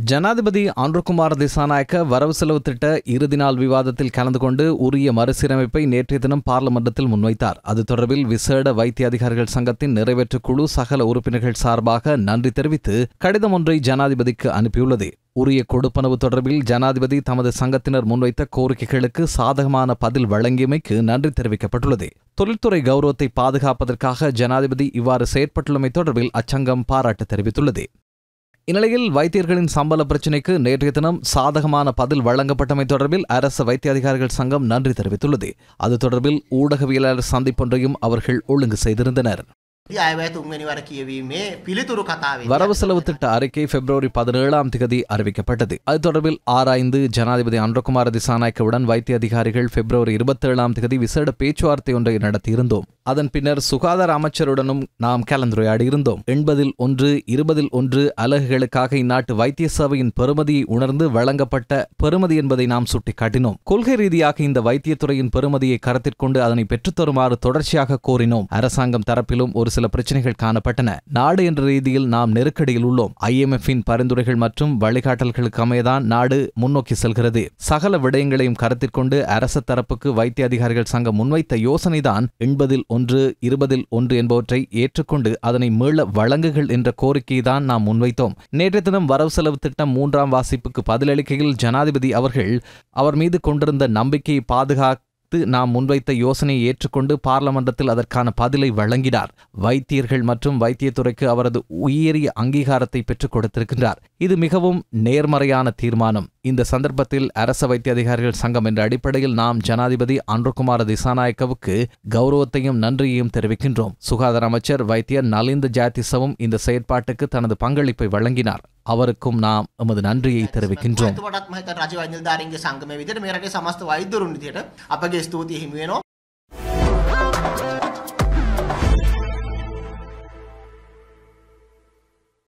ஜனாதிபதி அன்ருகுமார் திசாநாயக்க வரவு செலவு திட்ட இறுதி நாள் விவாதத்தில் கலந்து கொண்டு உரிய மறுசீரமைப்பை நேற்றைய தினம் பார்லிமெண்டத்தில் முன்வைத்தார். அது தொடர்பில் விசேட வைத்திய அதிகாரிகள் சங்கத்தின் நிறைவேற்றுக் குழு சகல உறுப்பினர்கள் சார்பாக நன்றி தெரிவித்து கடிதம் ஒன்றை ஜனாதிபதிக்கு அனுப்பியுள்ளது. உரிய கொடுப்பனவு தொடர்பில் ஜனாதிபதி தமது சங்கத்தினர் முன்வைத்த கோரிக்கைகளுக்கு சாதகமான பதில் வழங்கியமைக்கு நன்றி தெரிவிக்கப்பட்டுள்ளது. தொழில்துறை கௌரவத்தை பாதுகாப்பதற்காக ஜனாதிபதி இவ்வாறு செயற்பட்டுள்ளமை தொடர்பில் அச்சங்கம் பாராட்டு தெரிவித்துள்ளது. இந்நிலையில் வைத்தியர்களின் சம்பள பிரச்சினைக்கு நேற்றைய தினம் சாதகமான பதில் வழங்கப்பட்டமை தொடர்பில் அரசு வைத்திய அதிகாரிகள் சங்கம் நன்றி தெரிவித்துள்ளது. அது தொடர்பில் ஊடகவியலாளர் சந்திப்பொன்றையும் அவர்கள் ஒழுங்கு செய்திருந்தனர். வரவு செலவு திட்ட அறிக்கை பிப்ரவரி 17 அறிவிக்கப்பட்டது. அது தொடர்பில் ஆராய்ந்து ஜனாதிபதி அன்ருகுமார் திசாநாயக்கவுடன் வைத்திய அதிகாரிகள் பிப்ரவரி 27 விசேட பேச்சுவார்த்தை ஒன்றை நடத்தியிருந்தோம். அதன் பின்னர் சுகாதார அமைச்சருடனும் நாம் கலந்துரையாடியிருந்தோம். 80 20 அலகுகளுக்காக இந்நாட்டு வைத்திய சேவையின் பெறுமதியை உணர்ந்து வழங்கப்பட்ட பெறுமதி என்பதை நாம் சுட்டிக்காட்டினோம். கொள்கை ரீதியாக இந்த வைத்தியத்துறையின் பெறுமதியை கருத்திற்கொண்டு அதனை பெற்றுத்தருமாறு தொடர்ச்சியாக கோரினோம். அரசாங்கம் தரப்பிலும் ஒரு சில பிரச்சனைகள் காணப்பட்டன. நாடு என்ற ரீதியில் நாம் நெருக்கடியில் உள்ளோம். IMF-இன் பரிந்துரைகள் மற்றும் வழிகாட்டல்களுக்கு அமையதான் நாடு முன்னோக்கி செல்கிறது. சகல விடயங்களையும் கருத்திற்கொண்டு அரசு தரப்புக்கு வைத்திய அதிகாரிகள் சங்கம் முன்வைத்த யோசனைதான் 80 20 என்பவற்றை ஏற்றுக்கொண்டு அதனை மீள வழங்குகள் என்ற கோரிக்கையை தான் நாம் முன்வைத்தோம். நேற்றைய தினம் வரவு செலவு திட்டம் 3ஆம் வாசிப்புக்கு பதிலளிக்கையில் ஜனாதிபதி அவர்கள் அவர் மீது கொண்டிருந்த நம்பிக்கையை பாதுகாத்து நாம் முன்வைத்த யோசனையை ஏற்றுக்கொண்டு பார்லமெண்டத்தில் அதற்கான பதிலை வழங்கினார். வைத்தியர்கள் மற்றும் வைத்தியத்துறைக்கு அவரது உயரிய அங்கீகாரத்தை பெற்றுக் கொடுத்திருக்கின்றார். இது மிகவும் நேர்மறையான தீர்மானம். இந்த சந்தர்ப்பத்தில் அரச வைத்திய அதிகாரிகள் சங்கம் என்ற அடிப்படையில் நாம் ஜனாதிபதி அன்ருகுமார் திசாநாயக்கவுக்கு கௌரவத்தையும் நன்றியையும் தெரிவிக்கின்றோம். சுகாதார அமைச்சர் வைத்தியர் நலிந்த ஜாத்திசவும் இந்த செயற்பாட்டுக்கு தனது பங்களிப்பை வழங்கினார். அவருக்கும் நாம் எமது நன்றியை தெரிவிக்கின்றோம்.